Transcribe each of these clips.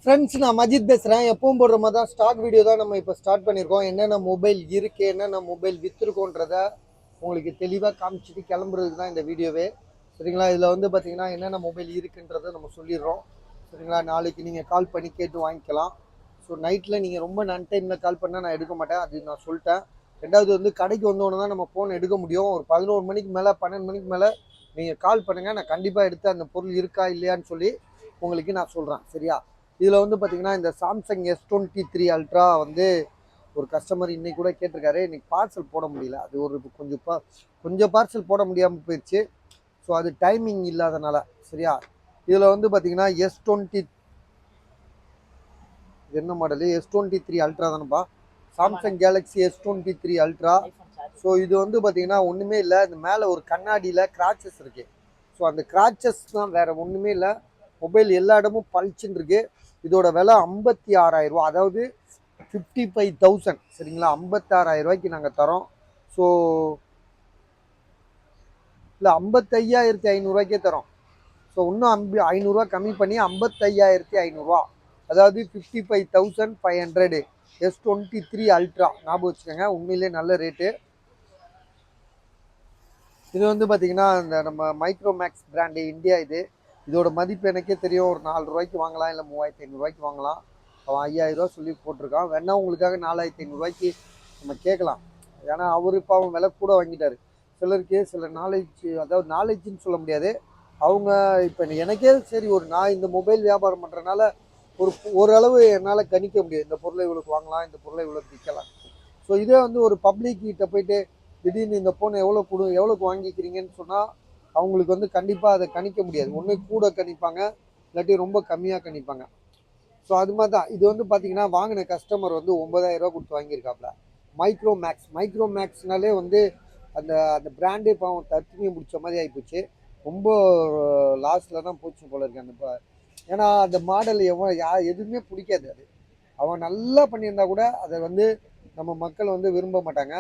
Friends, நான் மஜித் பேசுகிறேன். எப்பவும் போடுற மாதிரி தான் ஸ்டாக் வீடியோ தான் நம்ம இப்போ ஸ்டார்ட் பண்ணியிருக்கோம். என்னென்ன மொபைல் இருக்குது, என்னென்ன மொபைல் விற்றுருக்கோன்றத உங்களுக்கு தெளிவாக காமிச்சிட்டு கிளம்புறதுக்கு தான் இந்த வீடியோவே. சரிங்களா? இதில் வந்து பார்த்தீங்கன்னா என்னென்ன மொபைல் இருக்குன்றதை நம்ம சொல்லிடுறோம். சரிங்களா? நாளைக்கு நீங்கள் கால் பண்ணி கேட்டு வாங்கிக்கலாம். ஸோ நைட்டில் நீங்கள் ரொம்ப நன் டைமில் கால் பண்ணால் நான் எடுக்க மாட்டேன், அது நான் சொல்லிட்டேன். ரெண்டாவது வந்து கடைக்கு வந்தோடனே தான் நம்ம ஃபோன் எடுக்க முடியும். ஒரு 11 மணிக்கு மேலே 12 மணிக்கு மேலே நீங்கள் கால் பண்ணுங்கள். நான் கண்டிப்பாக எடுத்து அந்த பொருள் இருக்கா இல்லையான்னு சொல்லி உங்களுக்கு நான் சொல்கிறேன். சரியா? இதில் வந்து பார்த்தீங்கன்னா இந்த சாம்சங் S23 அல்ட்ரா வந்து ஒரு கஸ்டமர் இன்னைக்கு கூட கேட்டிருக்காரு. இன்னைக்கு பார்சல் போட முடியல, அது ஒரு கொஞ்சம் பார்சல் போட முடியாமல் போயிடுச்சு. ஸோ அது டைமிங் இல்லாதனால. சரியா? இதில் வந்து பார்த்தீங்கன்னா என்ன மாடலு S23 அல்ட்ரா தானப்பா, Samsung Galaxy S23 ultra. So இது வந்து பார்த்தீங்கன்னா ஒன்றுமே இல்லை, இந்த மேலே ஒரு கண்ணாடியில் கிராச்சஸ் இருக்குது. ஸோ அந்த கிராச்சஸ் தான், வேறு ஒன்றுமே இல்லை. மொபைல் எல்லா இடமும் பளிச்சுன்னு இருக்கு. இதோட விலை 56,000 ரூபா, அதாவது 55,000. சரிங்களா? 56,000 ரூபாய்க்கு நாங்கள் தரோம். ஸோ இல்லை, 55,500 ரூபாய்க்கே தரோம். ஸோ இன்னும் 500 கம்மி பண்ணி 55,500 அதாவது 55,500. S23 அல்ட்ரா ஞாபகம் வச்சுக்கோங்க, உண்மையிலே நல்ல ரேட்டு. இது வந்து பார்த்தீங்கன்னா இந்த நம்ம மைக்ரோமேக்ஸ் பிராண்டு இந்தியா. இதோட மதிப்பு எனக்கே தெரியும், ஒரு 4 ரூபாய்க்கு வாங்கலாம், இல்லை 3,500 வாங்கலாம். அவன் 5,000 ரூபா சொல்லி போட்டிருக்கான். வேணா உங்களுக்காக 4,500 நம்ம கேட்கலாம். ஏன்னா அவர் இப்போ அவன் விலை கூட வாங்கிட்டாரு. சிலருக்கு சில நாலேஜ், அதாவது நாலேஜ்னு சொல்ல முடியாது. அவங்க இப்போ எனக்கே சரி, நான் இந்த மொபைல் வியாபாரம் பண்ணுறதுனால ஓரளவு என்னால் கணிக்க முடியும், இந்த பொருளை இவ்வளோக்கு வாங்கலாம், இந்த பொருளை இவ்வளோக்கு விற்கலாம். ஸோ இதே வந்து ஒரு பப்ளிக் கிட்ட போயிட்டு திடீர்னு இந்த ஃபோனை எவ்வளோக்கு வாங்கிக்கிறீங்கன்னு சொன்னால் அவங்களுக்கு வந்து கண்டிப்பாக அதை கணிக்க முடியாது. ஒன்று கூட கணிப்பாங்க, இல்லாட்டி ரொம்ப கம்மியாக கணிப்பாங்க. ஸோ அது மாதிரி தான் இது வந்து பார்த்தீங்கன்னா வாங்கின கஸ்டமர் வந்து 9,000 ரூபா கொடுத்து வாங்கியிருக்காப்புல. மைக்ரோமேக்ஸ்னாலே வந்து அந்த அந்த பிராண்டே பாவம் தத்துமையை முடிச்ச மாதிரி ஆகிப்போச்சு. ரொம்ப லாஸ்ட்டில் தான் போச்சு போல இருக்கு அந்த ஏன்னா அந்த மாடல் எதுவுமே பிடிக்காது. அது அவன் நல்லா பண்ணியிருந்தா கூட அதை வந்து நம்ம மக்கள் வந்து விரும்ப மாட்டாங்க.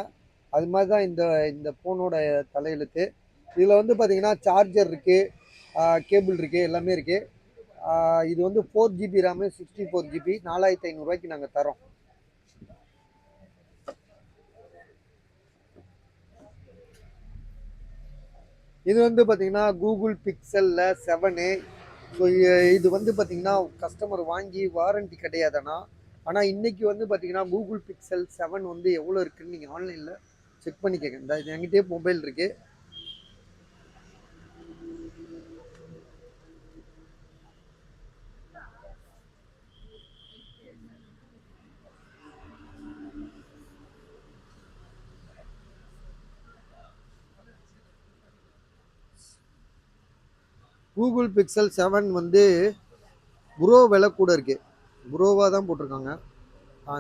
அது மாதிரி தான் இந்த இந்த ஃபோனோட தலையெழுத்து. இதில் வந்து பார்த்தீங்கன்னா சார்ஜர் இருக்குது, கேபிள் இருக்குது, எல்லாமே இருக்குது. இது வந்து 4GB ரேமு, 64GB, 4,500 நாங்கள் தரோம். இது வந்து பார்த்தீங்கன்னா கூகுள் பிக்சலில் 7. ஸோ இது வந்து பார்த்தீங்கன்னா கஸ்டமர் வாங்கி வாரண்டி கிடையாதுண்ணா. ஆனால் இன்றைக்கி வந்து பார்த்தீங்கன்னா கூகுள் பிக்சல் 7 வந்து எவ்வளோ இருக்குதுன்னு நீங்கள் ஆன்லைனில் செக் பண்ணி கேட்குறேன். இந்த என்கிட்டே மொபைல் இருக்குது. கூகுள் பிக்சல் 7 வந்து ப்ரோ விலை கூட இருக்குது, ப்ரோவாக தான் போட்டிருக்காங்க.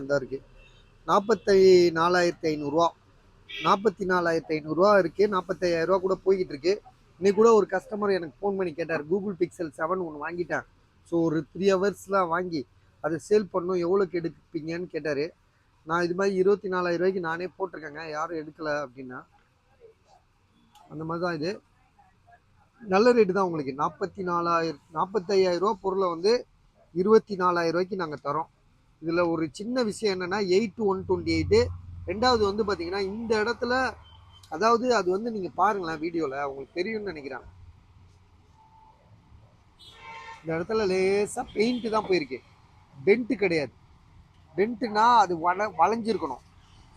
இந்த இருக்குது 44,500 44,500 இருக்குது. 45,000 கூட போய்கிட்டு இருக்கு. இன்னைக்கு கூட ஒரு கஸ்டமர் எனக்கு ஃபோன் பண்ணி கேட்டார், கூகுள் பிக்சல் 7 ஒன்று வாங்கிட்டேன், ஸோ ஒரு 3 ஹவர்ஸ்லாம் வாங்கி அதை சேல் பண்ணணும், எவ்வளோக்கு எடுப்பீங்கன்னு கேட்டார். நான் இது மாதிரி 24,000 நானே போட்டிருக்கேங்க, யாரும் எடுக்கலை அப்படின்னா. அந்த மாதிரி தான் இது நல்ல ரேட்டு தான். உங்களுக்கு 45,000 பொருளை வந்து 24,000 நாங்கள் தரோம். இதில் ஒரு சின்ன விஷயம் என்னென்னா 8/128. ரெண்டாவது வந்து பார்த்தீங்கன்னா இந்த இடத்துல, அதாவது அது வந்து நீங்கள் பாருங்களேன் வீடியோவில் உங்களுக்கு தெரியும்னு நினைக்கிறேன். இந்த இடத்துல லேசாக பெயிண்ட்டு தான் போயிருக்கு, டென்ட்டு கிடையாது. டென்ட்டுனா அது வளைஞ்சிருக்கணும்.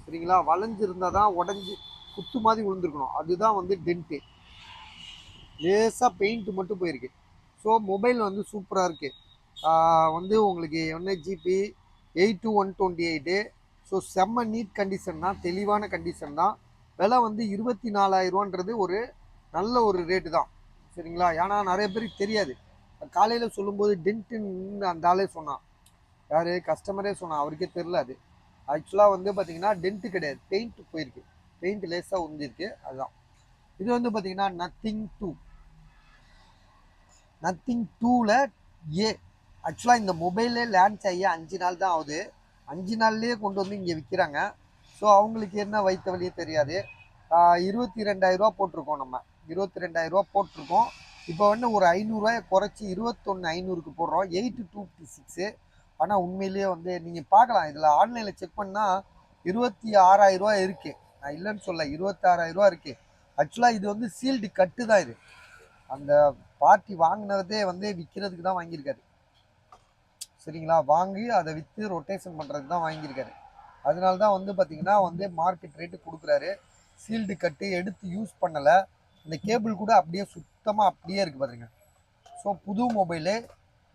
சரிங்களா? வளைஞ்சிருந்தால் தான் உடஞ்சி குத்து மாதிரி விழுந்துருக்கணும், அதுதான் வந்து டென்ட்டு. லேசாக பெயிண்ட் மட்டும் போயிருக்கு. ஸோ மொபைல் வந்து சூப்பராக இருக்குது. வந்து உங்களுக்கு என்ன ஜிபி 8/128. ஸோ செம்ம நீட் கண்டிஷன் தான், தெளிவான கண்டிஷன் தான். விலை வந்து 24,000 ஒரு நல்ல ஒரு ரேட்டு தான். சரிங்களா? ஏன்னா நிறைய பேருக்கு தெரியாது. காலையில் சொல்லும்போது டென்ட்டுன்னு அந்த ஆளே சொன்னான், யார் கஸ்டமரே சொன்னான், அவருக்கே தெரில. அது ஆக்சுவலாக வந்து பார்த்தீங்கன்னா டென்ட்டு கிடையாது, பெயிண்ட் போயிருக்கு, பெயிண்ட் லேஸாக உறிஞ்சிருக்கு, அதுதான். இது வந்து பார்த்தீங்கன்னா நத்திங் 2ல ஏ. ஆக்சுவலாக இந்த மொபைலே லான்ச் ஆகி 5 நாள் தான் ஆகுது. 5 நாள்லேயே கொண்டு வந்து இங்கே விற்கிறாங்க. ஸோ அவங்களுக்கு என்ன வைத்த வழியே தெரியாது. 22,000 போட்டிருக்கோம், நம்ம 22,000 போட்டிருக்கோம். இப்போ வந்து ஒரு 500 குறைச்சி 21,500 போடுறோம். 8/256. ஆனால் உண்மையிலேயே வந்து நீங்கள் பார்க்கலாம், இதில் ஆன்லைனில் செக் பண்ணால் 26,000 ரூபா இருக்குது. நான் இல்லைன்னு சொல்ல, 26,000 ரூபா இருக்குது. ஆக்சுவலாக இது வந்து சீல்டு கட்டு தான். இது அந்த பார்ட்டி வாங்கினதே வந்து விற்கிறதுக்கு தான் வாங்கியிருக்காரு. சரிங்களா, வாங்கி அதை விற்று ரொட்டேஷன் பண்ணுறதுக்கு தான் வாங்கியிருக்காரு. அதனால தான் வந்து பார்த்தீங்கன்னா வந்து மார்க்கெட் ரேட்டு கொடுக்குறாரு. சீல்டு கட்டு எடுத்து யூஸ் பண்ணலை. இந்த கேபிள் கூட அப்படியே சுத்தமாக அப்படியே இருக்குது பாருங்க. ஸோ புது மொபைலு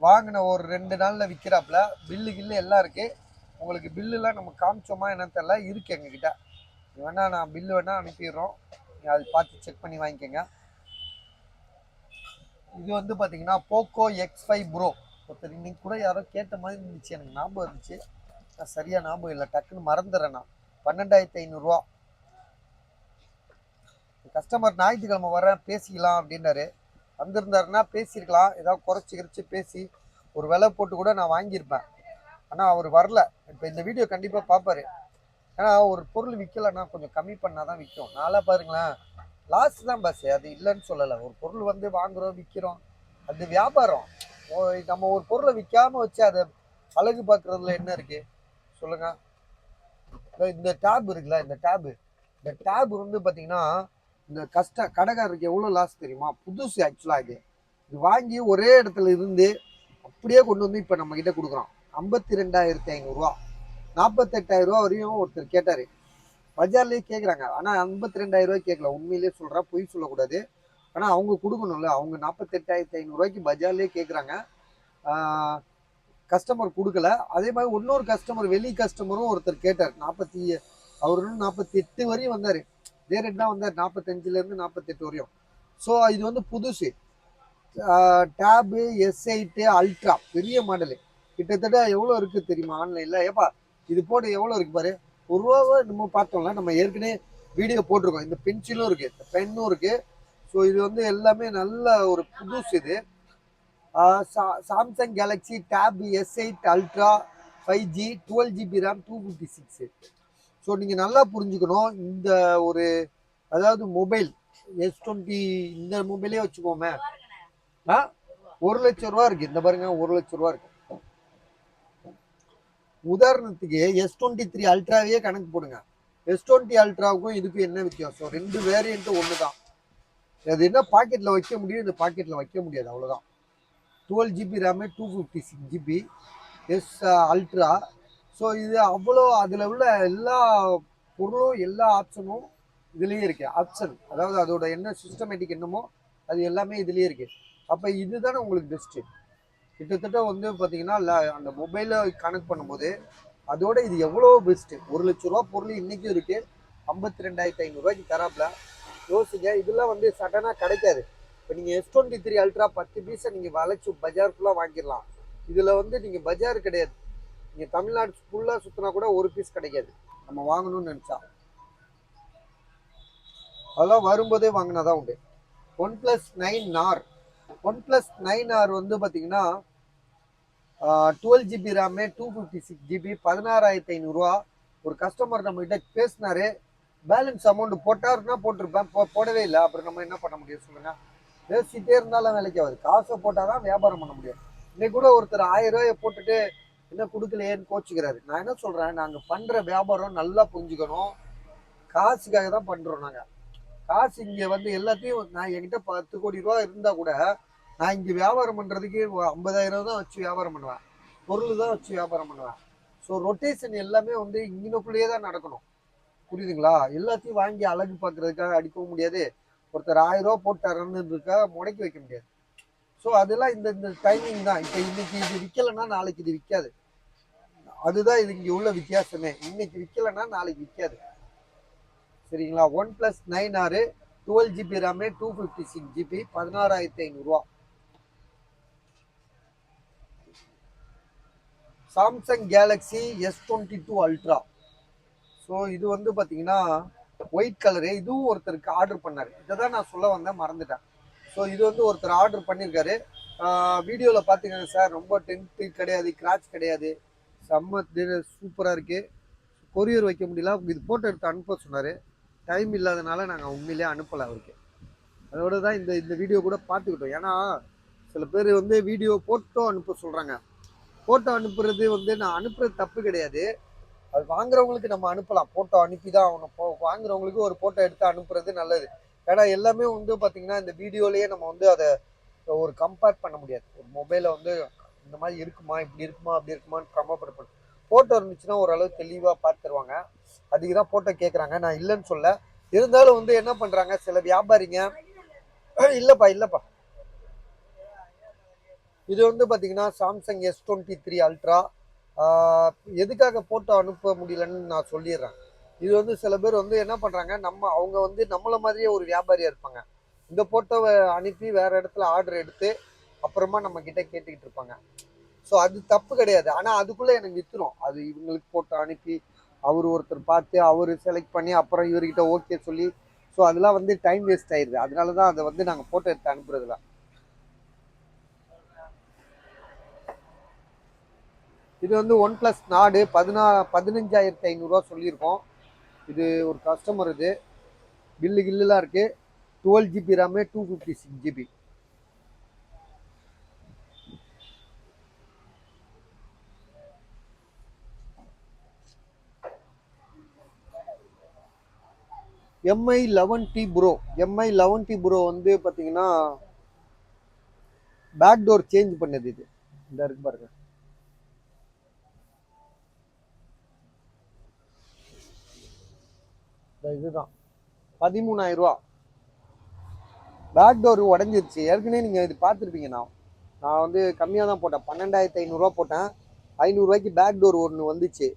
வாங்கின ஒரு 2 நாளில் விற்கிறாப்புல. பில்லு கில்லு எல்லாம் இருக்குது. உங்களுக்கு பில்லுலாம் நம்ம காமிச்சோமா என்னன்னு தெரியல, இருக்குது எங்ககிட்ட. வேணால் நான் பில்லு வேணால் அனுப்பிடுறோம், நீங்கள் அது பார்த்து செக் பண்ணி வாங்கிக்கோங்க. இது வந்து பார்த்தீங்கன்னா போக்கோ X5 ப்ரோ. ஒருத்தர் இன்னைக்கு கூட யாரோ கேட்ட மாதிரி இருந்துச்சு, எனக்கு ஞாபகம் இருந்துச்சு, நான் சரியாக ஞாபகம் இல்லை, டக்குன்னு மறந்துடுறேன் நான். 12,500 ரூபா. கஸ்டமர் ஞாயிற்றுக்கிழமை வரேன் பேசிக்கலாம் அப்படின்னாரு. வந்திருந்தாருன்னா பேசியிருக்கலாம், ஏதாவது குறைச்சி பேசி ஒரு விலை போட்டு கூட நான் வாங்கியிருப்பேன். ஆனால் அவர் வரல. இப்போ இந்த வீடியோ கண்டிப்பாக பார்ப்பாரு. ஏன்னா ஒரு பொருள் விற்கலைன்னா கொஞ்சம் கம்மி பண்ணால் தான் விற்கும். நாளாக பாருங்களேன், லாஸ் தான் பஸ், அது இல்லைன்னு சொல்லலை. ஒரு பொருள் வந்து வாங்குகிறோம் விற்கிறோம், அது வியாபாரம். நம்ம ஒரு பொருளை விற்காமல் வச்சு அதை அழகு பார்க்குறதுல என்ன இருக்குது சொல்லுங்கள். இந்த டேப் இருக்குல்ல, இந்த டேப் வந்து பார்த்தீங்கன்னா இந்த கடைக்காரருக்கு எவ்வளோ லாஸ் தெரியுமா? புதுசு ஆக்சுவலாக இது வாங்கி ஒரே இடத்துல இருந்து அப்படியே கொண்டு வந்து இப்போ நம்ம கிட்ட கொடுக்குறோம். 52,500 ரூபா. 48,000 ரூபா வரையும் ஒருத்தர் கேட்டார். பஜார்லேயே கேட்குறாங்க. ஆனால் 52,000 ரூபாய் கேட்கல, உண்மையிலேயே சொல்கிறா, பொய் சொல்லக்கூடாது. ஆனால் அவங்க கொடுக்கணும்ல, அவங்க 48,500 ரூபாய்க்கு பஜார்லேயே கேட்குறாங்க. கஸ்டமர் கொடுக்கல. அதே மாதிரி இன்னொரு கஸ்டமர், வெளி கஸ்டமரும் ஒருத்தர் கேட்டார். அவர் 48 வரையும் வந்தார். இதே ரேட் தான் வந்தார், 45லேருந்து 48 வரையும். ஸோ இது வந்து புதுசு டேபு S8 அல்ட்ரா, பெரிய மாடலு. கிட்டத்தட்ட எவ்வளோ இருக்குது தெரியுமா ஆன்லைனில்? ஏப்பா இது போட்டு எவ்வளோ இருக்குது பாரு. ஒரு ரூபாவை நம்ம பார்த்தோம்ல, நம்ம ஏற்கனவே வீடியோ போட்டிருக்கோம். இந்த பென்சிலும் இருக்குது, இந்த பென்னும் இருக்குது. ஸோ இது வந்து எல்லாமே நல்ல ஒரு புதுசு. இது Samsung Galaxy Tab S8 Ultra 5G 12GB RAM 256. So நீங்கள் நல்லா புரிஞ்சுக்கணும். இந்த ஒரு அதாவது மொபைல் S20 இந்த மொபைலே வச்சுக்கோமே, 1 லட்சம் ரூபா இருக்குது. இந்த பாருங்க, 1 லட்சம் ரூபா இருக்குது. உதாரணத்துக்கு S23 அல்ட்ராவே கணக்கு போடுங்க. S20 அல்ட்ராவுக்கும் இதுக்கும் என்ன வித்தியாசம்? 2 வேரியண்ட்டு ஒன்று தான். அது என்ன பாக்கெட்டில் வைக்க முடியும், இந்த பாக்கெட்டில் வைக்க முடியாது, அவ்வளோதான். 12GB RAM 256GB S ultra. So இது அவ்வளோ, அதில் உள்ள எல்லா பொருளும் எல்லா ஆப்ஷனும் இதுலேயே இருக்குது. ஆப்ஷன் அதாவது அதோட என்ன சிஸ்டமேட்டிக் என்னமோ அது எல்லாமே இதுலேயே இருக்குது. அப்போ இதுதானே உங்களுக்கு பெஸ்ட்டு. கிட்டத்தட்ட வந்து பார்த்தீங்கன்னா அந்த மொபைலை கனெக்ட் பண்ணும்போது அதோட இது எவ்வளோ பெஸ்ட்டு. 1 லட்ச ரூபா பொருள் இன்றைக்கும் இருக்குது, 52,500 ரூபாய்க்கு தராப்புல. யோசிங்க, இதெல்லாம் வந்து சடனாக கிடைக்காது. இப்போ நீங்கள் S23 அல்ட்ரா 10 பீஸை நீங்கள் வளைச்சி பஜார் ஃபுல்லாக வாங்கிடலாம். இதில் வந்து நீங்கள் பஜார் கிடையாது, நீங்கள் தமிழ்நாடு ஃபுல்லாக சுற்றினா கூட ஒரு பீஸ் கிடைக்காது நம்ம வாங்கணும்னு நினச்சா. அதெல்லாம் வரும்போதே வாங்கினா தான் உண்டு. OnePlus 9R வந்து பார்த்தீங்கன்னா 12GB RAM 256GB 16,500 ரூபா. ஒரு கஸ்டமர் நம்மகிட்ட பேசினாரு, பேலன்ஸ் அமௌண்ட் போட்டாருன்னா போட்டிருப்பேன், போடவே இல்லை. அப்புறம் நம்ம என்ன பண்ண முடியும் சொல்லுங்கள்? பேசிட்டே இருந்தாலும் வேலைக்கு ஆகுது. காசை போட்டால் தான் வியாபாரம் பண்ண முடியும். இன்னைக்கு கூட ஒருத்தர் 1000 ரூபாயை போட்டுட்டு என்ன கொடுக்கலையேன்னு கோச்சிக்கிறாரு. நான் என்ன சொல்கிறேன், நாங்கள் பண்ணுற வியாபாரம் நல்லா புரிஞ்சுக்கணும். காசுக்காக தான் பண்ணுறோம் நாங்கள். காசு இங்கே வந்து எல்லாத்தையும் நான் என்கிட்ட 10 கோடி ரூபா இருந்தால் கூட நான் இங்கே வியாபாரம் பண்ணுறதுக்கு 50,000 தான் வச்சு வியாபாரம் பண்ணுவேன், பொருள் தான் வச்சு வியாபாரம் பண்ணுவேன். ஸோ ரொட்டேஷன் எல்லாமே வந்து இங்கனுக்குள்ளேயே தான் நடக்கணும், புரியுதுங்களா? எல்லாத்தையும் வாங்கி அழகு பார்க்குறதுக்காக அடிக்கவும் முடியாது. ஒருத்தர் 1000 ரூபா போட்டாருன்னு இருக்கா முடக்கி வைக்க முடியாது. ஸோ அதெல்லாம் இந்த டைமிங் தான். இப்போ இன்னைக்கு இது விற்கலைன்னா நாளைக்கு இது விற்காது. அதுதான் இது இங்கே உள்ள வித்தியாசமே. இன்னைக்கு விற்கலைன்னா நாளைக்கு விற்காது, சரிங்களா? OnePlus 9R 12GB RAM 256GB 16,500 ரூபா. Samsung Galaxy S22 ultra. So இது வந்து பார்த்தீங்கன்னா ஒயிட் கலரு. இதுவும் ஒருத்தருக்கு ஆர்டர் பண்ணார். இதை தான் நான் சொல்ல வந்தேன், மறந்துட்டேன். ஸோ இது வந்து ஒருத்தர் ஆர்டர் பண்ணியிருக்காரு. வீடியோவில் பார்த்துக்கங்க சார், ரொம்ப டென்ட்டு கிடையாது, கிராச் கிடையாது, செம்ம சூப்பராக இருக்குது. கொரியர் வைக்க முடியல, இது போட்டோ எடுத்து அனுப்ப சொன்னார். டைம் இல்லாதனால நாங்கள் உண்மையிலே அனுப்பலை அவருக்கு. அதோட தான் இந்த வீடியோ கூட பார்த்துக்கிட்டோம். ஏன்னா சில பேர் வந்து வீடியோ போட்டோ அனுப்ப சொல்கிறாங்க, ஃபோட்டோ அனுப்புறது வந்து நான் அனுப்புறது தப்பு கிடையாது. அது வாங்குறவங்களுக்கு நம்ம அனுப்பலாம். ஃபோட்டோ அனுப்பி தான் ஆகணும். வாங்குறவங்களுக்கு ஒரு ஃபோட்டோ எடுத்து அனுப்புறது நல்லது. ஏன்னா எல்லாமே வந்து பார்த்தீங்கன்னா, இந்த வீடியோலயே நம்ம வந்து அத ஒரு கம்பேர் பண்ண முடியாது. ஒரு மொபைல வந்து இந்த மாரி இருக்குமா? இப்படி இருக்குமா? அப்படி இருக்குமான்னு கம்பேர் பண்ண ஃபோட்டோ இருந்துச்சுன்னா ஓரளவு தெளிவா பார்த்து தருவாங்க. அதுக்கு தான் ஃபோட்டோ கேட்குறாங்க. நான் இல்லன்னு சொல்லல. இருந்தாலும் வந்து என்ன பண்றாங்க, சில வியாபாரிங்க இல்லப்பா, இல்லப்பா. இது வந்து பார்த்தீங்கன்னா, சாம்சங் S23 அல்ட்ரா. ஆ எதுக்காக ஃபோட்டோ அனுப்ப முடியலன்னு நான் சொல்லிர்றேன். இது வந்து சில பேர் வந்து என்ன பண்றாங்க, அவங்க வந்து நம்மள மாதிரியே ஒரு வியாபாரியா இருப்பாங்க. இந்த ஃபோட்டோவ அனுப்பி வேற இடத்துல ஆர்டர் எடுத்து, அப்புறமா நம்ம கிட்ட கேட்டுக்கிட்டு இருப்பாங்க. ஸோ அது தப்பு கிடையாது. ஆனா அதுக்குள்ள எனக்கு வித்துரும். அது இவங்களுக்கு ஃபோட்டோ அனுப்பி, அவரு ஒருத்தர் பார்த்து, அவரு செலக்ட் பண்ணி, அப்புறம் இவர்கிட்ட ஓகே சொல்லி, ஸோ அதெல்லாம் வந்து டைம் வேஸ்ட் ஆயிருது. அதனால தான் அத வந்து நாங்க ஃபோட்டோ எடுத்து அனுப்புறதில்ல. இது வந்து ஒன் பிளஸ் நாடு 15,500 சொல்லியிருக்கோம். இது ஒரு கஸ்டமர் இது. பில்லு கில்லுலாம் இருக்கு. 12 GB RAM, 256 GB. MI11T bro. MI11T bro வந்து பார்த்தீங்கன்னா, பேக் டோர் சேஞ்ச் பண்ணது இது. இந்த இருக்கு பாருங்க. இதுதான் 13,000. பேக் டோர் உடஞ்சிருச்சு. ஏற்கனவே நீங்கள் இது பார்த்துருப்பீங்க. நான் வந்து கம்மியாக தான் போட்டேன். 12,500 போட்டேன். 500 பேக் டோர் ஒன்று வந்துச்சு.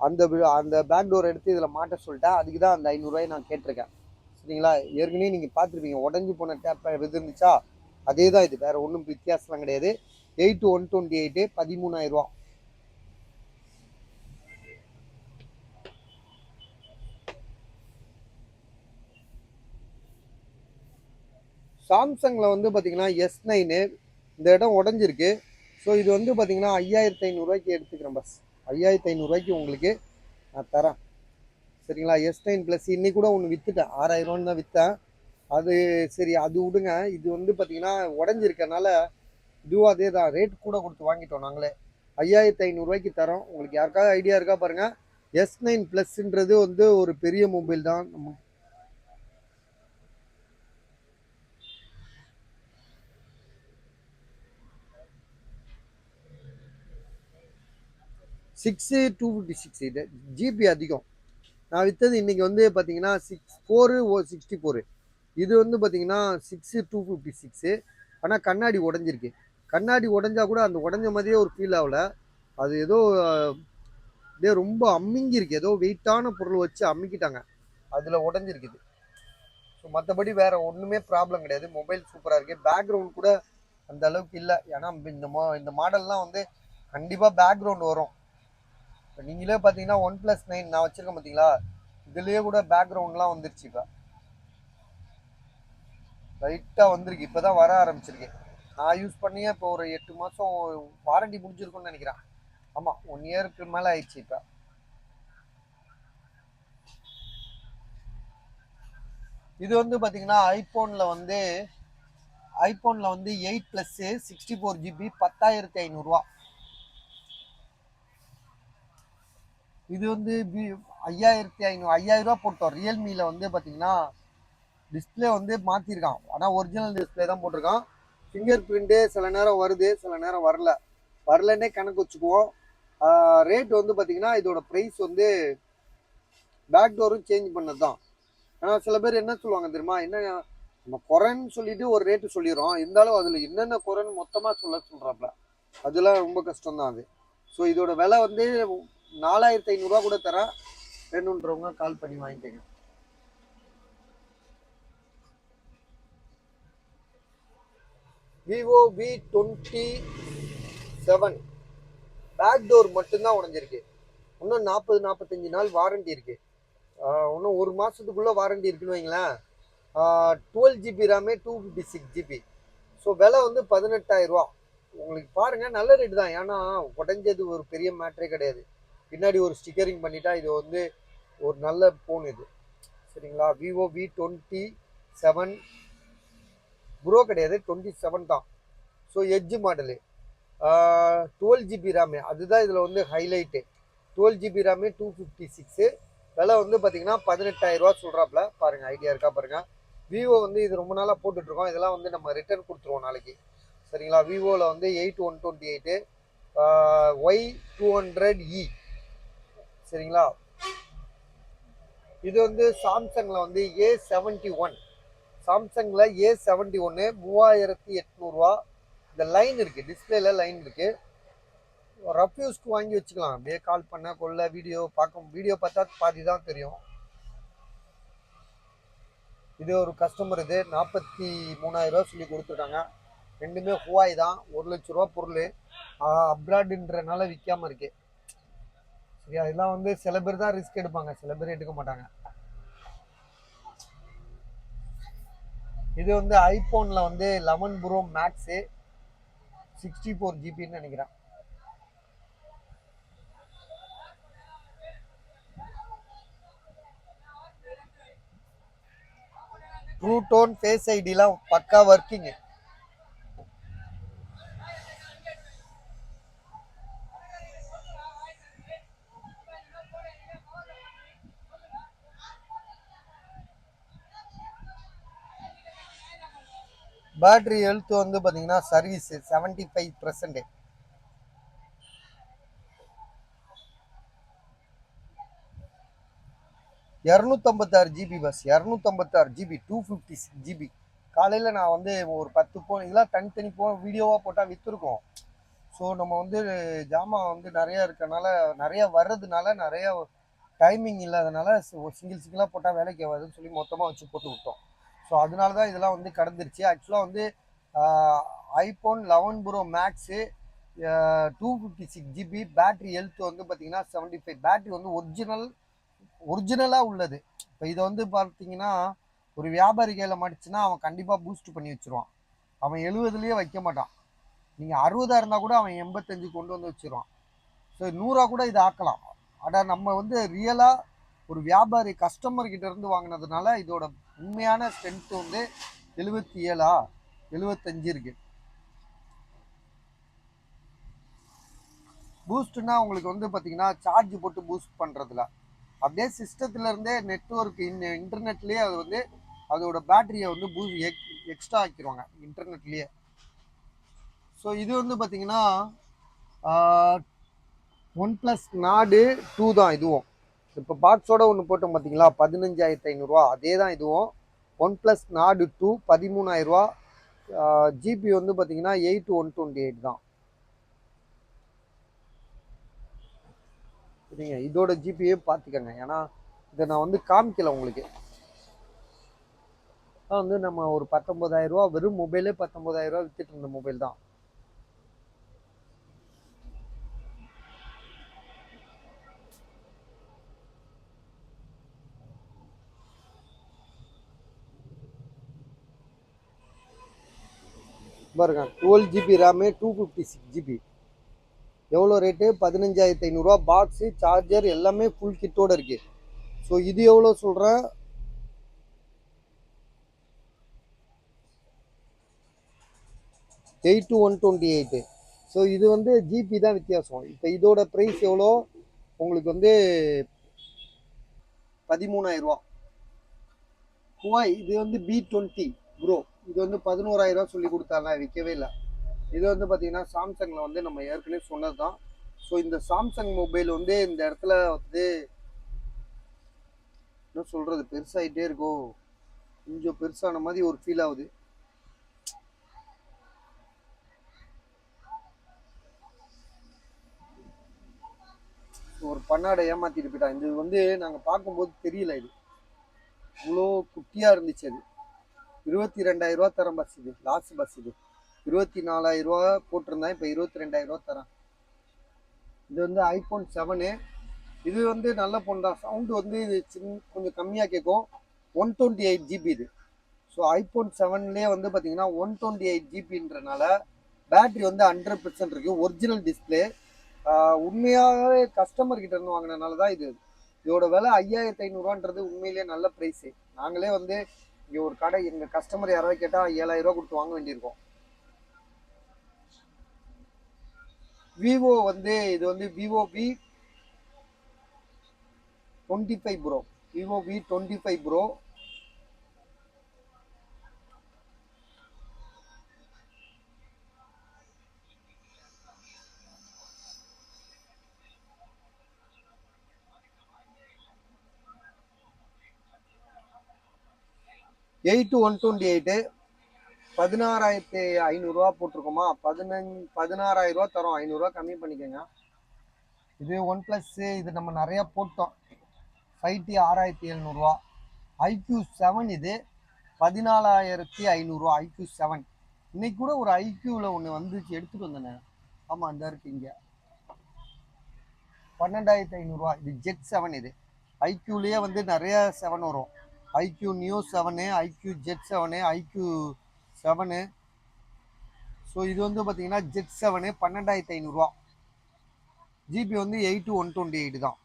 அந்த அந்த பேக் டோர் எடுத்து இதில் மாட்ட சொல்லிட்டேன். அதுக்கு தான் அந்த 500 நான் கேட்டிருக்கேன். சரிங்களா? ஏற்கனவே நீங்கள் பார்த்துருப்பீங்க. உடஞ்சி போன டேப் எது இருந்துச்சா, அதே தான் இது. வேற ஒன்றும் வித்தியாசம்லாம் கிடையாது. 8128 13,000. சாம்சங்கில் வந்து பார்த்தீங்கன்னா S9 இந்த இடம் உடஞ்சிருக்கு. ஸோ இது வந்து பார்த்தீங்கன்னா 5,500 எடுத்துக்கிறேன். பஸ் 5,500 உங்களுக்கு நான் தரேன். சரிங்களா? S9 ப்ளஸ் இன்னைக்கு கூட ஒன்று விற்றுட்டேன். 6,000 தான் விற்றேன். அது சரி, அது விடுங்க. இது வந்து பார்த்தீங்கன்னா உடஞ்சிருக்கனால இதுவும் அதே தான். ரேட் கூட கொடுத்து வாங்கிட்டோம் நாங்களே. 5,500 தரோம். உங்களுக்கு யாருக்காவது ஐடியா இருக்கா பாருங்க. S9 ப்ளஸ்ன்றது வந்து ஒரு பெரிய மொபைல் தான். 6,256 இது ஜிபி அதிகம். நான் விற்றது இன்னைக்கு வந்து பார்த்தீங்கன்னா 64 இது வந்து பார்த்தீங்கன்னா 6,256. ஆனால் கண்ணாடி உடஞ்சிருக்கு. கண்ணாடி உடஞ்சா கூட அந்த உடஞ்ச மாதிரியே ஒரு ஃபீல் ஆகல. அது ஏதோ இதே ரொம்ப அம்மிங்கிருக்கு. ஏதோ வெயிட்டான பொருள் வச்சு அம்மிக்கிட்டாங்க. அதில் உடஞ்சிருக்குது. ஸோ மற்றபடி வேற ஒன்றுமே ப்ராப்ளம் கிடையாது. மொபைல் சூப்பராக இருக்குது. பேக்ரவுண்ட் கூட அந்த அளவுக்கு இல்லை. ஏன்னா இந்த மாடல்லாம் வந்து கண்டிப்பாக பேக்ரவுண்ட் வரும். இப்போ நீங்களே பார்த்தீங்கன்னா OnePlus 9 நான் வச்சிருக்கேன் பார்த்தீங்களா, இதுலேயே கூட பேக்ரவுண்ட்லாம் வந்துருச்சு. இப்போ லைட்டாக வந்திருக்கு. இப்போ தான் வர ஆரம்பிச்சிருக்கு. நான் யூஸ் பண்ணியே இப்போ ஒரு 8 மாதம் வாரண்டி முடிஞ்சிருக்கும்னு நினைக்கிறேன். ஆமாம், 1 இயருக்கு மேலே ஆயிடுச்சு. இப்போ இது வந்து பார்த்தீங்கன்னா ஐஃபோனில் வந்து 8 ப்ளஸ் 64 ஜிபி 10,500. இது வந்து 5,500 போட்டோம். ரியல்மியில் வந்து பார்த்தீங்கன்னா டிஸ்பிளே வந்து மாற்றிருக்கான். ஆனால் ஒரிஜினல் டிஸ்பிளே தான் போட்டிருக்கான். ஃபிங்கர் பிரிண்ட்டு சில நேரம் வருது, சில நேரம் வரலன்னே கணக்கு வச்சுக்குவோம். ரேட் வந்து பார்த்தீங்கன்னா இதோட ப்ரைஸ் வந்து பேக் டோரும் சேஞ்ச் பண்ணது தான். ஆனால் சில பேர் என்ன சொல்லுவாங்க தெரியுமா, என்ன நம்ம குறைன்னு சொல்லிட்டு ஒரு ரேட்டு சொல்லிடுறோம். இருந்தாலும் அதில் என்னென்ன குறைன்னு மொத்தமாக சொல்கிறாப்புல. அதெல்லாம் ரொம்ப கஷ்டம் தான் அது. ஸோ இதோட விலை வந்து 4,500 கூட தரேன். வேணுன்றவங்க கால் பண்ணி வாங்கிக்கோங்க. விவோ V27 பேக் டோர் மட்டும்தான் உடஞ்சிருக்கு. இன்னும் 40-45 நாள் வாரண்டி இருக்கு. இன்னும் ஒரு மாசத்துக்குள்ள வாரண்டி இருக்குன்னு வைங்களேன். 12 ஜிபி ரேமு, 256 ஜிபி. ஸோ விலை வந்து 18,000. உங்களுக்கு பாருங்க, நல்ல ரேட்டு தான். ஏன்னா உடஞ்சது ஒரு பெரிய மேட்ரே கிடையாது. பின்னாடி ஒரு ஸ்டிக்கரிங் பண்ணிட்டா இது வந்து ஒரு நல்ல ஃபோன் இது. சரிங்களா? விவோ V27 ப்ரோ கிடையாது, 27 தான். So edge model. 12 GB RAM, அதுதான் இதில் வந்து ஹைலைட்டு. 12 GB RAM 256. விலை வந்து பார்த்தீங்கன்னா 18,000 சொல்கிறாப்புல. பாருங்கள், ஐடியா இருக்கா பாருங்கள். விவோ வந்து இது ரொம்ப நாளாக போட்டுட்ருக்கோம். இதெல்லாம் வந்து நம்ம ரிட்டர்ன் கொடுத்துருவோம் நாளைக்கு. சரிங்களா? விவோவில் வந்து 8128 Y200E. சரிங்களா? இது வந்து சாம்சங்கில் வந்து A71. சாம்சங்கில் A71 3800 இந்த லைன் இருக்குது, டிஸ்பிளேல லைன் இருக்குது. ரஃப் யூஸ்க்கு வாங்கி வச்சுக்கலாம். அப்படியே கால் பண்ண கொள்ள வீடியோ பார்த்தா பாதி தான் தெரியும். இது ஒரு கஸ்டமர், இது 43,000 சொல்லி கொடுத்துருக்காங்க. ரெண்டுமே ஹுவாய் தான். 1,00,000 பொருள். அப்ராடுன்றனால விற்காம இருக்கு. சரியா? இதெல்லாம் வந்து சில பேர் தான் ரிஸ்க் எடுப்பாங்க, சில பேர் எடுக்க மாட்டாங்க. இது வந்து ஐபோனில் வந்து 11 ப்ரோ மேக்ஸு 64 ஜிபின்னு நினைக்கிறேன். ட்ரூ டோன் ஃபேஸ் ஐடிலாம் பக்கா ஒர்க்கிங்கு. பேட்டரி ஹெல்த் வந்து பார்த்தீங்கன்னா service 75%. GB bus, 256 GB 256 GB. காலையில் நான் வந்து ஒரு 10 போன் இதெல்லாம் தனித்தனி வீடியோவாக போட்டால் விற்றுருக்கோம். ஸோ நம்ம வந்து ஜாமான் வந்து நிறையா இருக்கனால, நிறையா வர்றதுனால, நிறையா டைமிங் இல்லாதனால சிங்கிளாக போட்டால் வேலைக்கு ஆகாதுன்னு சொல்லி மொத்தமாக வச்சு போட்டு விட்டோம். ஸோ அதனால தான் இதெல்லாம் வந்து கடந்துருச்சு. ஆக்சுவலாக வந்து iPhone 11 pro max 256 GB. Battery health வந்து பார்த்தீங்கன்னா 75. பேட்ரி வந்து ஒரிஜினலாக உள்ளது. இப்போ இதை வந்து பார்த்தீங்கன்னா ஒரு வியாபாரி கையில் மாட்டுச்சுன்னா அவன் கண்டிப்பாக பூஸ்ட் பண்ணி வச்சுருவான். அவன் 70லேயே வைக்க மாட்டான். நீங்கள் 60 இருந்தால் கூட அவன் 85 கொண்டு வந்து வச்சிருவான். ஸோ 100 கூட இதை ஆக்கலாம். ஆனால் நம்ம வந்து ரியலாக ஒரு வியாபாரி கஸ்டமர்கிட்ட இருந்து வாங்கினதுனால இதோட உண்மையான ஸ்ட்ரென்த் வந்து 77 75 இருக்கு. பூஸ்ட்னா உங்களுக்கு வந்து பார்த்தீங்கன்னா சார்ஜ் போட்டு பூஸ்ட் பண்ணுறதுல அப்படியே சிஸ்டத்துல இருந்தே நெட்ஒர்க் இன்டர்நெட்லேயே அது வந்து அதோட பேட்டரியை வந்து எக்ஸ்ட்ரா ஆக்கிடுவாங்க இன்டர்நெட்லேயே. ஸோ இது வந்து பார்த்தீங்கன்னா OnePlus Nord 2 தான் இதுவும். இப்போ பாக்ஸோட ஒன்று போட்டோம் பார்த்தீங்களா, 15,500. அதே தான் இதுவும். OnePlus Nord 2 13,000. ஜிபி வந்து பார்த்தீங்கன்னா 8128 தான். சரிங்க, இதோட ஜிபியே பார்த்துக்கங்க. ஏன்னா இதை நான் வந்து காமிக்கல உங்களுக்கு. வந்து நம்ம ஒரு 19,000 வெறும் மொபைலே 19,000 வித்துட்டு இருந்த மொபைல் தான். பாருங்க, 12 GB ரேமு 256 GB. எவ்வளோ ரேட்டு? 15,500. பாக்ஸு சார்ஜர் எல்லாமே ஃபுல் கிட்டோட இருக்கு. ஸோ இது எவ்வளோ சொல்கிறேன்? 8128. ஸோ இது வந்து ஜிபி தான் வித்தியாசம். இப்போ இதோட ப்ரைஸ் எவ்வளோ உங்களுக்கு வந்து 13,000. இது வந்து B20 ப்ரோ. இது வந்து 11,000 சொல்லி கொடுத்தாங்க, விற்கவே இல்லை. இது வந்து பார்த்தீங்கன்னா சாம்சங்கில் வந்து நம்ம ஏற்கனவே சொன்னது தான். ஸோ இந்த சாம்சங் மொபைல் வந்து இந்த இடத்துல வந்து என்ன சொல்கிறது, பெருசாகிட்டே இருக்கோ, கொஞ்சம் பெருசான மாதிரி ஒரு ஃபீல் ஆகுது. ஒரு பண்ணாடை ஏமாற்றிட்டு போயிட்டான். இது வந்து நாங்கள் பார்க்கும்போது தெரியல, இது இவ்வளோ குட்டியாக இருந்துச்சு. அது 22,000 தரேன் பஸ். இது லாஸ்ட் பஸ். இது 24,000 போட்டிருந்தேன், இப்போ 22,000 தரேன். இது வந்து ஐபோன் 7. இது வந்து நல்ல ஃபோன் தான். சவுண்டு வந்து இது கொஞ்சம் கம்மியாக கேட்கும். 128 GB இது. ஸோ ஐபோன் 7லேயே வந்து பார்த்தீங்கன்னா 128 GBன்றனால பேட்ரி வந்து 100% இருக்குது. Original display. உண்மையாகவே கஸ்டமர் கிட்ட இருந்து வாங்கினதுனால தான் இது. இதோட விலை 5,500 உண்மையிலேயே நல்ல ப்ரைஸு. நாங்களே வந்து இங்கே ஒரு கடை, எங்கள் கஸ்டமர் யாராவது கேட்டால் 7,000 கொடுத்து வாங்க வேண்டியிருக்கோம். விவோ வந்து இது வந்து Vivo V25 bro, Vivo V25 bro. 8128 16,500 போட்டிருக்கோமா. 16,000 தரோம், 500 கம்மி பண்ணிக்கோங்க. இது ஒன் பிளஸ், இது நம்ம நிறைய போட்டோம். 6,700. IQ7 இது 14,500. IQ7 இன்னைக்கு கூட ஒரு ஐக்யூவில் ஒன்று வந்துச்சு, எடுத்துகிட்டு வந்தேண்ணே. ஆமாம், அந்த இருக்கு இங்கே. 12,500. இது Jet7. இது ஐக்யூலேயே வந்து நிறைய 7 வரும். IQ Neo 7, IQ Jet7, IQ7. So இது வந்து பார்த்தீங்கன்னா Jet7 12,500. ஜிபி வந்து 8128 தான்.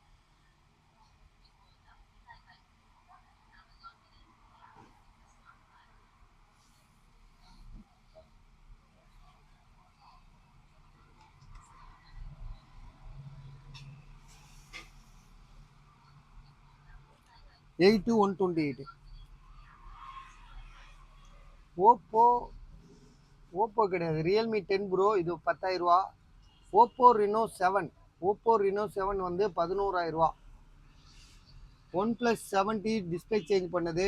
எயிட்டு 128. ஓப்போ கிடையாது, ரியல்மி 10 ப்ரோ. இது 10,000. ஓப்போ Reno 7 வந்து 11,000. OnePlus 70 டிஸ்பிளே சேஞ்ச் பண்ணது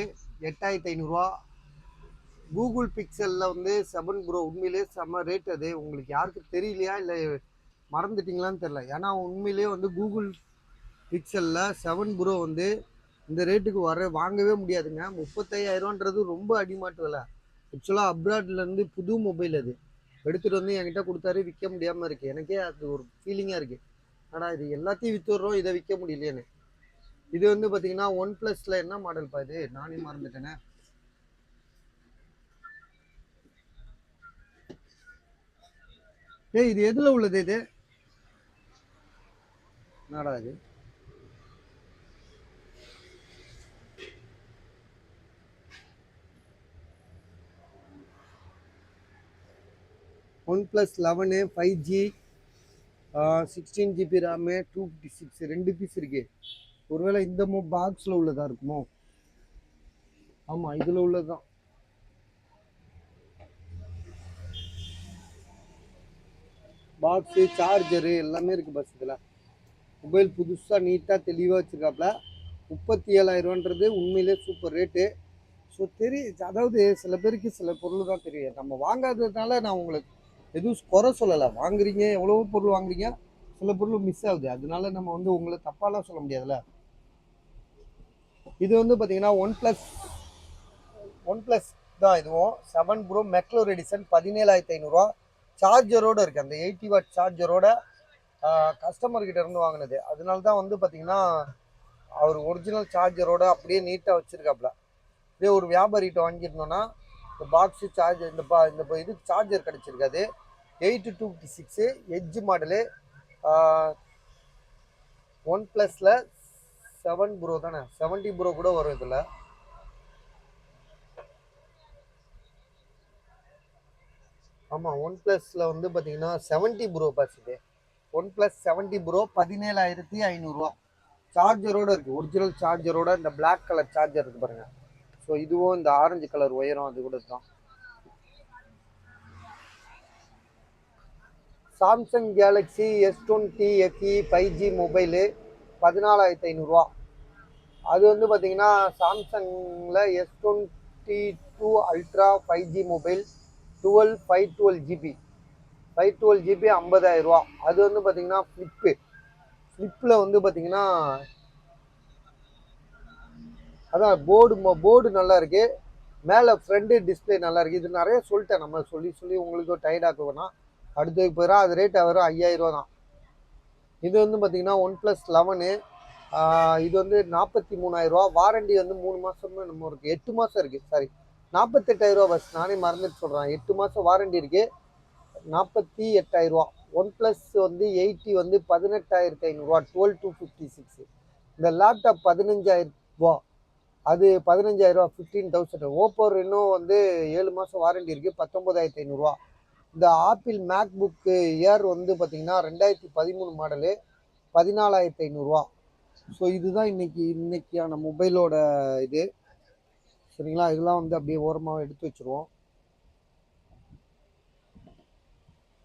8,500. கூகுள் பிக்சலில் வந்து 7 ப்ரோ. உண்மையிலே செம்ம ரேட். அது உங்களுக்கு யாருக்கு தெரியலையா இல்லை மறந்துட்டீங்களான்னு தெரில. ஏன்னா உண்மையிலே வந்து கூகுள் பிக்சலில் 7 ப்ரோ வந்து இந்த ரேட்டுக்கு வாங்கவே முடியாதுங்க. 35,000ன்றது ரொம்ப அடிமாட்டு விலை. ஆக்சுவலாக அப்ராட்லேருந்து புது மொபைல் அது எடுத்துகிட்டு வந்து என்கிட்ட கொடுத்தாரு, விற்க முடியாமல் இருக்குது. எனக்கே அது ஒரு ஃபீலிங்காக இருக்குது. ஆனால் இது எல்லாத்தையும் விற்றுடுறோம், இதை விற்க முடியலையேன்னு. இது வந்து பார்த்தீங்கன்னா ஒன் ப்ளஸில் என்ன மாடல்ப்பா இது, நானே மறந்துட்டேனே. இது எதில் உள்ளது? இது என்னடா இது? OnePlus 11 5G 16GB RAM 256 2 piece இருக்கு. ஒருவேளை இந்த பாக்ஸில் உள்ளதா இருக்குமோ? ஆமாம், இதில் உள்ளதுதான். பாக்ஸு, சார்ஜரு எல்லாமே இருக்குது பஸ். இதில் மொபைல் புதுசாக நீட்டாக தெளிவாக வச்சுருக்காப்புல. 37,000ன்றது உண்மையிலே சூப்பர் ரேட்டு. ஸோ அதாவது சில பேருக்கு சில பொருள் தான் தெரியும். நம்ம வாங்காததுனால நான் உங்களுக்கு எதுவும் குறை சொல்லலை. வாங்குறீங்க, எவ்வளவோ பொருள் வாங்குறீங்க, சில பொருள் மிஸ் ஆகுது. அதனால நம்ம வந்து உங்களை தப்பாலாம் சொல்ல முடியாதுல்ல. இது வந்து பார்த்தீங்கன்னா ஒன் ப்ளஸ் தான். இதுவும் 7 ப்ரோ மெக்லோர் எடிசன் 17,500. சார்ஜரோடு இருக்குது. அந்த 80 வாட் சார்ஜரோட கஸ்டமர்கிட்ட இருந்து வாங்கினது. அதனால தான் வந்து பார்த்தீங்கன்னா அவர் ஒரிஜினல் சார்ஜரோட அப்படியே நீட்டாக வச்சுருக்காப்புல. இதே ஒரு வியாபாரிகிட்ட வாங்கியிருந்தோன்னா இந்த பாக்ஸு சார்ஜர் இந்த இது சார்ஜர் கிடச்சிருக்காது. 8256 edge model. ஒன் ப்ளஸில் 7 ப்ரோ தானே, 70 ப்ரோ கூட வரும் இதில். ஆமாம், ஒன் ப்ளஸில் வந்து பார்த்தீங்கன்னா 70 ப்ரோ பாஸ். இது OnePlus 70 ப்ரோ 17,500. சார்ஜரோடு இருக்குது, ஒரிஜினல் சார்ஜரோட. இந்த பிளாக் கலர் சார்ஜர் இருக்குது பாருங்கள். ஸோ இதுவும் இந்த ஆரஞ்சு கலர் ஒயரும் அது கூட தான். Samsung Galaxy S20 FE 5G mobile 14,500. அது வந்து பார்த்தீங்கன்னா சாம்சங்கில் S22 ultra 5G mobile 512GB 50,000. அது வந்து பார்த்தீங்கன்னா ஃப்ளிப்பில் வந்து பார்த்தீங்கன்னா அதான் போர்டு நல்லா இருக்கு. மேலே ஃப்ரண்ட் டிஸ்பிளே நல்லா இருக்கு. இது நிறைய சொல்லிட்டேன், நம்ம சொல்லி உங்களுக்கு டயர்டாக வேணாம். அடுத்ததுக்கு போயிடா. அது ரேட் வரும் 5,000 தான். இது வந்து பார்த்தீங்கன்னா OnePlus 11. இது வந்து 43,000. வாரண்டி வந்து 3 மாதம் நம்ம இருக்குது. 8 மாதம் இருக்குது. Sorry, 48,000 bus. நானே மறந்துட்டு சொல்கிறேன். 8 மாதம் வாரண்டி இருக்குது. 48,000. OnePlus வந்து 80 வந்து 18,500. 12,256. இந்த லேப்டாப் 15,000. அது 15,000, 15,000. ஓப்போ ரெனோ வந்து 7 மாதம் வாரண்டி இருக்குது. 19,500. இந்த ஆப்பிள் மேக் புக்கு ஏர் வந்து பார்த்தீங்கன்னா 2013 மாடலு, 14,500 ஸோ இதுதான் இன்னைக்கான மொபைலோட இது. சரிங்களா, இதெல்லாம் வந்து அப்படியே ஓரமாக எடுத்து வச்சுருவோம்.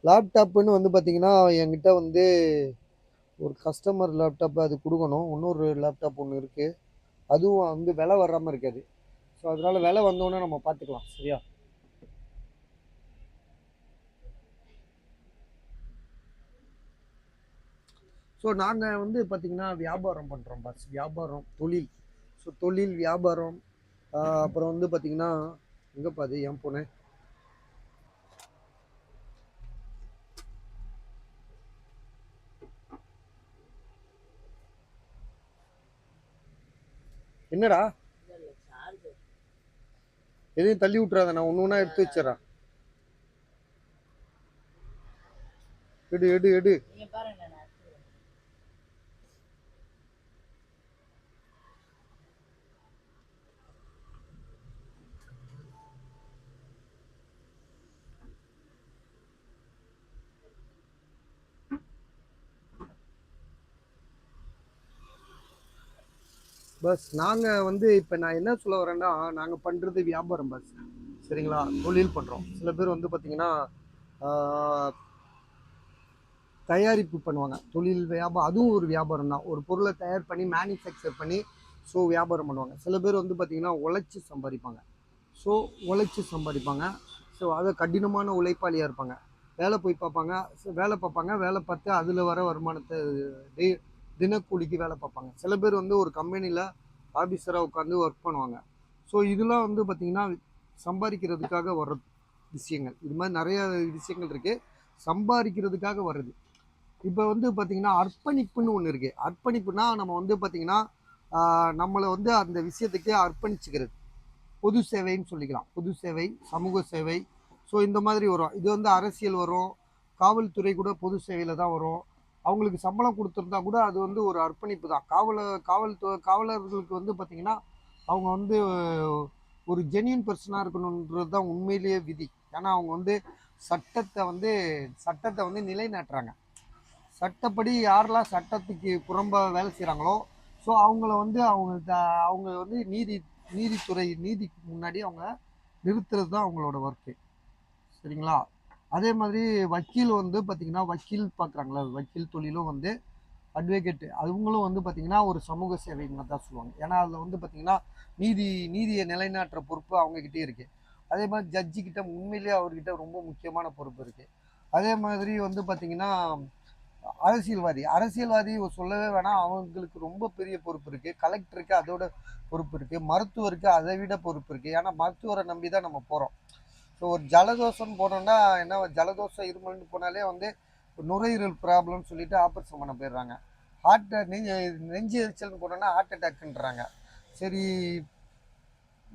லேப்டாப்புன்னு வந்து பார்த்தீங்கன்னா என்கிட்ட வந்து ஒரு கஸ்டமர் லேப்டாப் அது கொடுக்கணும். இன்னொரு லேப்டாப் ஒன்று இருக்குது, அதுவும் வந்து விலை வராமல் இருக்காது. ஸோ அதனால விலை வந்தோடனே நம்ம பார்த்துக்கலாம். சரியா? ஸோ நாங்கள் வந்து பார்த்திங்கன்னா வியாபாரம் பண்ணுறோம் பாஸ். வியாபாரம், தொழில். ஸோ தொழில், வியாபாரம். அப்புறம் வந்து பார்த்திங்கன்னா எங்கேப்பா அது ஏன் போனேன்? என்னடா எதையும் தள்ளி விட்றாத, நான் ஒன்று ஒன்றா எடுத்து வச்சிடறேன். எடு எடு எடு. பஸ் நாங்கள் வந்து இப்போ நான் என்ன சொல்ல வரேன்னா, நாங்கள் பண்ணுறது வியாபாரம் பஸ். சரிங்களா, தொழில் பண்ணுறோம். சில பேர் வந்து பார்த்திங்கன்னா தயாரிப்பு பண்ணுவாங்க. தொழில் வியாபாரம், அதுவும் ஒரு வியாபாரம் தான். ஒரு பொருளை தயார் பண்ணி மேனுஃபேக்சர் பண்ணி ஸோ வியாபாரம் பண்ணுவாங்க. சில பேர் வந்து பார்த்திங்கன்னா உழைச்சி சம்பாதிப்பாங்க. ஸோ அதை கடினமான உழைப்பாளியாக இருப்பாங்க. வேலை போய் பார்ப்பாங்க, வேலை பார்த்து அதில் வர வருமானத்தை தினக்கூலிக்கு வேலை பார்ப்பாங்க. சில பேர் வந்து ஒரு கம்பெனியில் ஆஃபீஸராக உட்காந்து ஒர்க் பண்ணுவாங்க. ஸோ இதெல்லாம் வந்து பார்த்திங்கன்னா சம்பாதிக்கிறதுக்காக வர்ற விஷயங்கள். இது மாதிரி நிறைய விஷயங்கள் இருக்குது, சம்பாதிக்கிறதுக்காக வர்றது. இப்போ வந்து பார்த்திங்கன்னா அர்ப்பணிப்புன்னு ஒன்று இருக்குது. அர்ப்பணிப்புனா நம்ம வந்து பார்த்திங்கன்னா நம்மளை வந்து அந்த விஷயத்துக்கே அர்ப்பணிச்சுக்கிறது. பொது சேவைன்னு சொல்லிக்கலாம். பொது சேவை, சமூக சேவை. ஸோ இந்த மாதிரி வரும். இது வந்து அரசியல் வரும், காவல்துறை கூட பொது சேவையில் தான் வரும். அவங்களுக்கு சம்பளம் கொடுத்துருந்தா கூட அது வந்து ஒரு அர்ப்பணிப்பு தான். காவலர்களுக்கு வந்து பார்த்திங்கன்னா அவங்க வந்து ஒரு ஜென்யூன் பர்சனாக இருக்கணுன்றது தான் உண்மையிலேயே விதி. ஏன்னா அவங்க வந்து சட்டத்தை வந்து நிலைநாட்டுறாங்க. சட்டப்படி யாரெல்லாம் சட்டத்துக்கு புறம்ப வேலை செய்கிறாங்களோ ஸோ அவங்கள வந்து அவங்க வந்து நீதிக்கு முன்னாடி அவங்க நிறுத்துறது தான் அவங்களோட ஒர்க்கு. சரிங்களா? அதே மாதிரி வக்கீல் வந்து பார்த்திங்கன்னா வக்கீல் பார்க்குறாங்களா, வக்கீல் தொழிலும் வந்து அட்வொகேட்டு அவங்களும் வந்து பார்த்திங்கன்னா ஒரு சமூக சேவைன்னு தான் சொல்லுவாங்க. ஏன்னா அதில் வந்து பார்த்திங்கன்னா நீதியை நிலைநாட்டுற பொறுப்பு அவங்கக்கிட்டே இருக்குது. அதே மாதிரி ஜட்ஜிக்கிட்ட உண்மையிலேயே அவர்கிட்ட ரொம்ப முக்கியமான பொறுப்பு இருக்குது. அதே மாதிரி வந்து பார்த்திங்கன்னா அரசியல்வாதி சொல்லவே வேணாம், அவங்களுக்கு ரொம்ப பெரிய பொறுப்பு இருக்குது. கலெக்டருக்கு அதோட பொறுப்பு இருக்குது, மருத்துவருக்கு அதை விட பொறுப்பு இருக்குது. ஏன்னா மருத்துவரை நம்பி தான் நம்ம போகிறோம். ஸோ ஒரு ஜலதோஷம்னு போனோம்னா என்ன, ஜலதோஷம் இருமல்னு போனாலே வந்து நுரையீரல் ப்ராப்ளம்னு சொல்லிட்டு ஆப்ரேஷன் பண்ண போயிடுறாங்க. நெஞ்சு எரிச்சல்னு போனோம்னா ஹார்ட் அட்டாக்குன்றாங்க. சரி,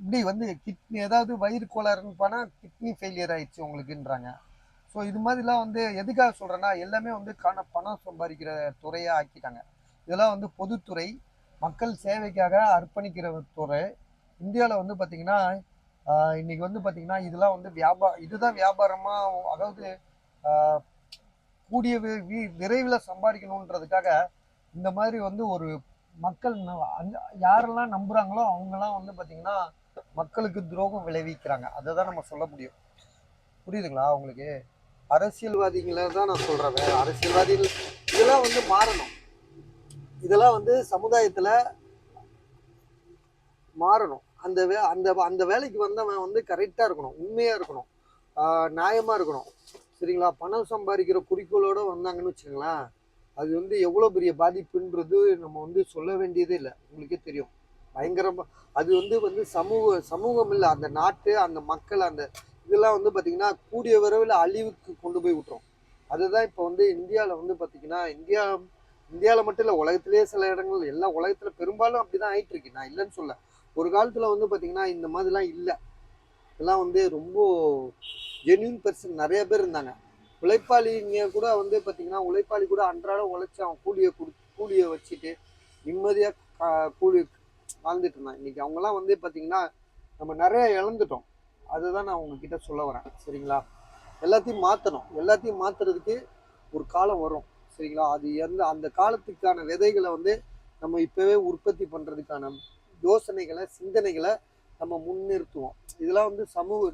இப்படி வந்து கிட்னி ஏதாவது வயிறு கோளாறுன்னு போனால் கிட்னி ஃபெயிலியர் ஆயிடுச்சு உங்களுக்குன்றாங்க. ஸோ இது மாதிரிலாம் வந்து எதுக்காக சொல்கிறேன்னா எல்லாமே வந்து பணம் சம்பாதிக்கிற துறையாக ஆக்கிட்டாங்க. இதெல்லாம் வந்து பொதுத்துறை, மக்கள் சேவைக்காக அர்ப்பணிக்கிற துறை. இந்தியாவில் வந்து பார்த்திங்கன்னா இன்றைக்கி வந்து பார்த்திங்கன்னா இதெல்லாம் வந்து இதுதான் வியாபாரமாக, அதாவது கூடிய விரைவில் சம்பாதிக்கணுன்றதுக்காக இந்த மாதிரி வந்து ஒரு மக்கள் யாரெல்லாம் நம்புகிறாங்களோ அவங்கெல்லாம் வந்து பார்த்திங்கன்னா மக்களுக்கு துரோகம் விளைவிக்கிறாங்க. அதை தான் நம்ம சொல்ல முடியும். புரியுதுங்களா உங்களுக்கு? அரசியல்வாதிகளை தான் நான் சொல்கிறேன். அரசியல்வாதிகள் இதெல்லாம் வந்து மாறணும். இதெல்லாம் வந்து சமுதாயத்தில் மாறணும். அந்த வேலைக்கு வந்தவன் வந்து கரெக்டாக இருக்கணும், உண்மையாக இருக்கணும், நியாயமாக இருக்கணும். சரிங்களா? பணம் சம்பாதிக்கிற குறிக்கோளோடு வந்தாங்கன்னு வச்சுங்களேன், அது வந்து எவ்வளோ பெரிய பாதிப்புன்றது நம்ம வந்து சொல்ல வேண்டியதே இல்லை. உங்களுக்கே தெரியும். பயங்கரமாக அது வந்து சமூகம் இல்லை, அந்த நாட்டு, அந்த மக்கள், அந்த இதெல்லாம் வந்து பார்த்திங்கன்னா கூடிய விரைவில் அழிவுக்கு கொண்டு போய் விட்டுரும். அதுதான் இப்போ வந்து இந்தியாவில் வந்து பார்த்திங்கன்னா இந்தியாவில் மட்டும் இல்லை, உலகத்திலே சில இடங்கள், எல்லா உலகத்தில் பெரும்பாலும் அப்படி தான் ஆகிட்டு இருக்கு. நான் இல்லைன்னு சொல்ல. ஒரு காலத்தில் வந்து பார்த்திங்கன்னா இந்த மாதிரிலாம் இல்லை. இதெல்லாம் வந்து ரொம்ப ஜென்யூன் பர்சன் நிறைய பேர் இருந்தாங்க. உழைப்பாளிங்க கூட வந்து பார்த்திங்கன்னா உழைப்பாளி கூட அன்றாட உழைச்சி அவன் கூலியை வச்சுட்டு நிம்மதியாக கூலி வாழ்ந்துட்டு இருந்தான். இன்னைக்கு அவங்கெல்லாம் வந்து பார்த்திங்கன்னா நம்ம நிறைய இழந்துட்டோம். அதுதான் நான் உங்ககிட்ட சொல்ல வரேன். சரிங்களா? எல்லாத்தையும் மாற்றணும். எல்லாத்தையும் மாற்றுறதுக்கு ஒரு காலம் வரும். சரிங்களா? அது அந்த காலத்துக்கான விதைகளை வந்து நம்ம இப்போவே உற்பத்தி பண்ணுறதுக்கான யோசனைகளை, சிந்தனைகளை நம்ம முன்னிறுத்துவோம். இதெல்லாம் வந்து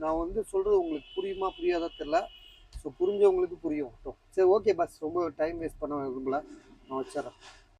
நான் வந்து சொல்கிறது உங்களுக்கு புரியுமா புரியாதா தெரில. ஸோ புரிஞ்சவங்களுக்கு புரியும். சரி, ஓகே பாஸ், ரொம்ப டைம் வேஸ்ட் பண்ண விரும்பல, நான் வச்சிடறேன்.